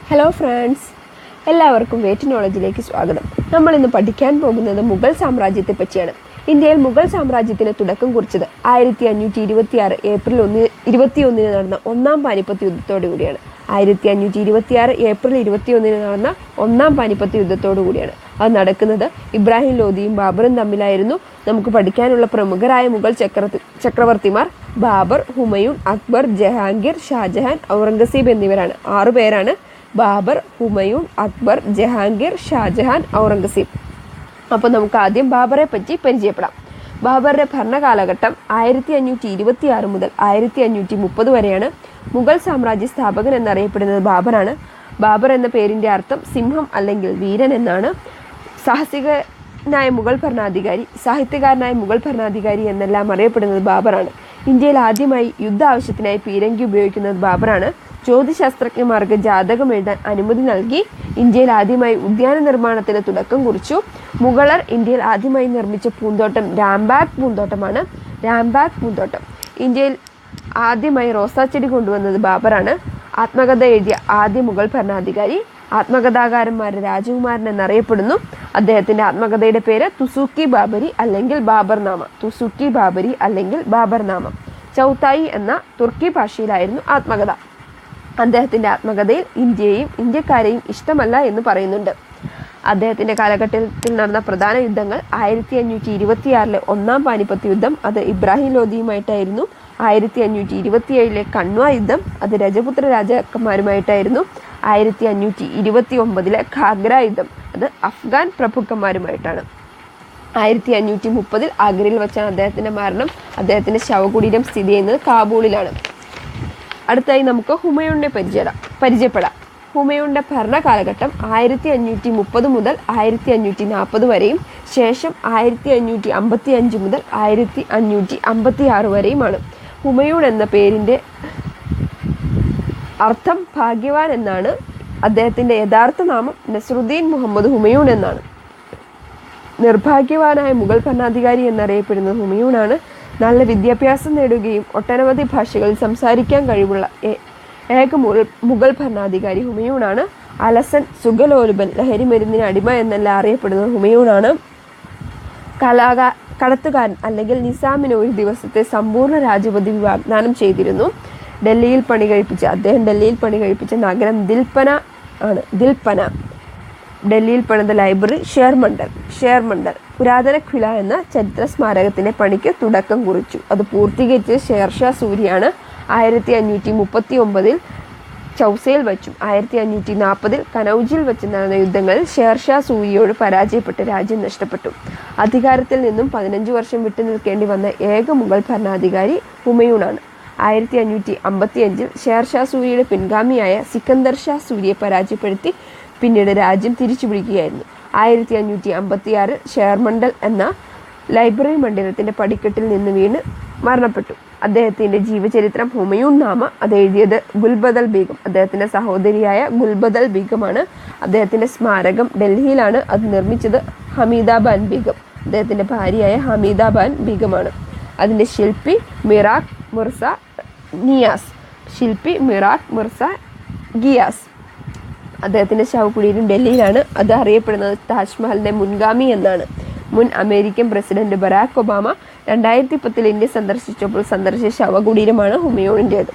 Hello friends, എല്ലാവർക്കും wait നോളജിലേക്ക് സ്വാഗതം. നമ്മൾ ഇന്ന് പഠിക്കാൻ പോകുന്നത് മുഗൾ സാമ്രാജ്യത്തെ പറ്റിയാണ്. ഇന്ത്യയിൽ മുഗൾ സാമ്രാജ്യത്തിന് തുടക്കം കുറിച്ചത് 1526 ഏപ്രിൽ 21 നടന്ന ഒന്നാം പാനിപ്പത്ത് യുദ്ധത്തോടു കൂടിയാണ്. 1526 ഏപ്രിൽ 21 നടന്ന ഒന്നാം പാനിപ്പത്ത് യുദ്ധത്തോടു കൂടിയാണ്. അത് നടക്കുന്നത് ഇബ്രാഹിം ലോധിയും ബാബറും തമ്മിലായിരുന്നു. നമുക്ക് പഠിക്കാനുള്ള പ്രമുഖരായ മുഗൾ ചക്രവർത്തിമാർ ബാബർ, ഹുമയൂൺ, അക്ബർ, ജഹാംഗീർ, ഷാജഹാൻ, ഔറംഗസീബ് എന്നിവരാണ്. 6 പേരാണ്. ബാബർ, ഹുമയൂൺ, അക്ബർ, ജഹാംഗീർ, ഷാജഹാൻ, ഔറംഗസീബ്. അപ്പോൾ നമുക്ക് ആദ്യം ബാബറെ പറ്റി പരിചയപ്പെടാം. ബാബറുടെ ഭരണകാലഘട്ടം 1526 മുതൽ 1530 വരെയാണ്. മുഗൾ സാമ്രാജ്യ സ്ഥാപകൻ എന്നറിയപ്പെടുന്നത് ബാബറാണ്. ബാബർ എന്ന പേരിൻ്റെ അർത്ഥം സിംഹം അല്ലെങ്കിൽ വീരൻ എന്നാണ്. സാഹസികനായ മുഗൾ ഭരണാധികാരി, സാഹിത്യകാരനായ മുഗൾ ഭരണാധികാരി എന്നെല്ലാം അറിയപ്പെടുന്നത് ബാബറാണ്. ഇന്ത്യയിൽ ആദ്യമായി യുദ്ധ ആവശ്യത്തിനായി പീരങ്കി ഉപയോഗിക്കുന്നത് ബാബറാണ്. ജ്യോതിശാസ്ത്രജ്ഞന്മാർക്ക് ജാതകം എഴുതാൻ അനുമതി നൽകി. ഇന്ത്യയിൽ ആദ്യമായി ഉദ്യാന നിർമ്മാണത്തിന് തുടക്കം കുറിച്ചു. മുഗളർ ഇന്ത്യയിൽ ആദ്യമായി നിർമ്മിച്ച പൂന്തോട്ടം രാംബാഗ് പൂന്തോട്ടമാണ്. രാംബാഗ് പൂന്തോട്ടം. ഇന്ത്യയിൽ ആദ്യമായി റോസാച്ചെടി കൊണ്ടുവന്നത് ബാബറാണ്. ആത്മകഥ എഴുതിയ ആദ്യ മുഗൾ ഭരണാധികാരി. ആത്മകഥാകാരന്മാരുടെ രാജകുമാരൻ എന്നറിയപ്പെടുന്നു. അദ്ദേഹത്തിൻ്റെ ആത്മകഥയുടെ പേര് തുസുക്കി ബാബരി അല്ലെങ്കിൽ ബാബർനാമ. തുസുക്കി ബാബരി അല്ലെങ്കിൽ ബാബർനാമ. ചൗത്തായി എന്ന തുർക്കി ഭാഷയിലായിരുന്നു ആത്മകഥ. അദ്ദേഹത്തിൻ്റെ ആത്മകഥയിൽ ഇന്ത്യയെയും ഇന്ത്യക്കാരെയും ഇഷ്ടമല്ല എന്ന് പറയുന്നുണ്ട്. അദ്ദേഹത്തിൻ്റെ കാലഘട്ടത്തിൽ നടന്ന പ്രധാന യുദ്ധങ്ങൾ 1526 ഒന്നാം പാനിപ്പത്ത് യുദ്ധം, അത് ഇബ്രാഹിം ലോധിയുമായിട്ടായിരുന്നു. 1527 കണ്വ യുദ്ധം, അത് രജപുത്ര രാജാക്കന്മാരുമായിട്ടായിരുന്നു. 1529 ഖാഗ്ര യുദ്ധം, അത് അഫ്ഗാൻ പ്രഭുക്കന്മാരുമായിട്ടാണ്. 1530 ആഗ്രയിൽ വെച്ചാണ് അദ്ദേഹത്തിൻ്റെ മരണം. അദ്ദേഹത്തിൻ്റെ ശവകുടീരം സ്ഥിതി ചെയ്യുന്നത് കാബൂളിലാണ്. അടുത്തായി നമുക്ക് ഹുമയൂണിനെ പരിചയപ്പെടാം. ഹുമയൂണിൻ്റെ ഭരണകാലഘട്ടം 1530 മുതൽ 1540 വരെയും ശേഷം 1555 മുതൽ 1556 വരെയുമാണ്. ഹുമയൂൺ എന്ന പേരിൻ്റെ അർത്ഥം ഭാഗ്യവാൻ എന്നാണ്. അദ്ദേഹത്തിൻ്റെ യഥാർത്ഥ നാമം നസ്രുദ്ദീൻ മുഹമ്മദ് ഹുമയൂൺ എന്നാണ്. നിർഭാഗ്യവാനായ മുഗൾ ഭരണാധികാരി എന്നറിയപ്പെടുന്നത് ഹുമയൂണാണ്. നല്ല വിദ്യാഭ്യാസം നേടുകയും ഒട്ടനവധി ഭാഷകളിൽ സംസാരിക്കാൻ കഴിവുള്ള ഏക മുഗൾ ഭരണാധികാരി ഹുമയൂണാണ്. അലസൻ, സുഖലോലുപൻ, ലഹരിമരുന്നിന് അടിമ എന്നെല്ലാം അറിയപ്പെടുന്നത് ഹുമയൂണാണ്. കടത്തുകാരൻ അല്ലെങ്കിൽ നിസാമിന് ഒരു ദിവസത്തെ സമ്പൂർണ്ണ രാജപദവി വാഗ്ദാനം ചെയ്തിരുന്നു. അദ്ദേഹം ഡൽഹിയിൽ പണി കഴിപ്പിച്ച നഗരം ദിൽപന ആണ്. ഡൽഹിയിൽ പണിത ലൈബ്രറി ഷേർമണ്ടൽ പുരാതന ഖില എന്ന ചരിത്ര സ്മാരകത്തിൻ്റെ പണിക്ക് തുടക്കം കുറിച്ചു. അത് പൂർത്തീകരിച്ചത് ഷേർഷാ സൂരിയാണ്. 1539 ചൗസയിൽ വച്ചും 1540 കനൗജിൽ വെച്ച് നടന്ന യുദ്ധങ്ങളിൽ ഷേർഷാ സൂരിയോട് പരാജയപ്പെട്ട് രാജ്യം നഷ്ടപ്പെട്ടു. അധികാരത്തിൽ നിന്നും 15 വർഷം വിട്ടുനിൽക്കേണ്ടി വന്ന ഏക മുഗൾ ഭരണാധികാരി ഹുമയൂണാണ്. 1555 ഷേർഷാ സൂരിയുടെ പിൻഗാമിയായ സിക്കന്ദർ ഷാ സൂരിയെ പരാജയപ്പെടുത്തി പിന്നീട് രാജ്യം തിരിച്ചുപിടിക്കുകയായിരുന്നു. 1556 ഷേർമണ്ടൽ എന്ന ലൈബ്രറി മന്ദിരത്തിൻ്റെ പടിക്കെട്ടിൽ നിന്ന് വീണ് മരണപ്പെട്ടു. അദ്ദേഹത്തിൻ്റെ ജീവചരിത്രം ഹുമയൂൺ നാമ, അത് എഴുതിയത് ഗുൽബദൽ ബീഗം. അദ്ദേഹത്തിൻ്റെ സഹോദരിയായ ഗുൽബദൽ ബീഗമാണ്. അദ്ദേഹത്തിൻ്റെ സ്മാരകം ഡൽഹിയിലാണ്. അത് നിർമ്മിച്ചത് ഹമീദാബാൻ ബീഗം. അദ്ദേഹത്തിൻ്റെ ഭാര്യയായ ഹമീദാബാൻ ബീഗമാണ്. അതിൻ്റെ ശില്പി മിറാഖ് മിർസ ഗിയാസ്. അദ്ദേഹത്തിൻ്റെ ശവകുടീരം ഡൽഹിയിലാണ്. അത് അറിയപ്പെടുന്നത് താജ്മഹലിൻ്റെ മുൻഗാമി എന്നാണ്. മുൻ American president Barack Obama 2010 India സന്ദർശിച്ചപ്പോൾ സന്ദർശിച്ച ശവകുടീരമാണ് ഹുമയൂണിൻ്റേത്.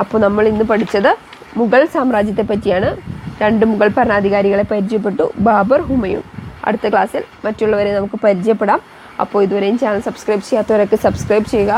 അപ്പോൾ നമ്മൾ ഇന്ന് പഠിച്ചത് മുഗൾ സാമ്രാജ്യത്തെ പറ്റിയാണ്. 2 മുഗൾ ഭരണാധികാരികളെ പരിചയപ്പെട്ടു, ബാബർ, ഹുമയൂൺ. അടുത്ത ക്ലാസ്സിൽ മറ്റുള്ളവരെ നമുക്ക് പരിചയപ്പെടാം. അപ്പോൾ ഇതുവരെയും ചാനൽ സബ്സ്ക്രൈബ് ചെയ്യാത്തവരൊക്കെ സബ്സ്ക്രൈബ് ചെയ്യുക.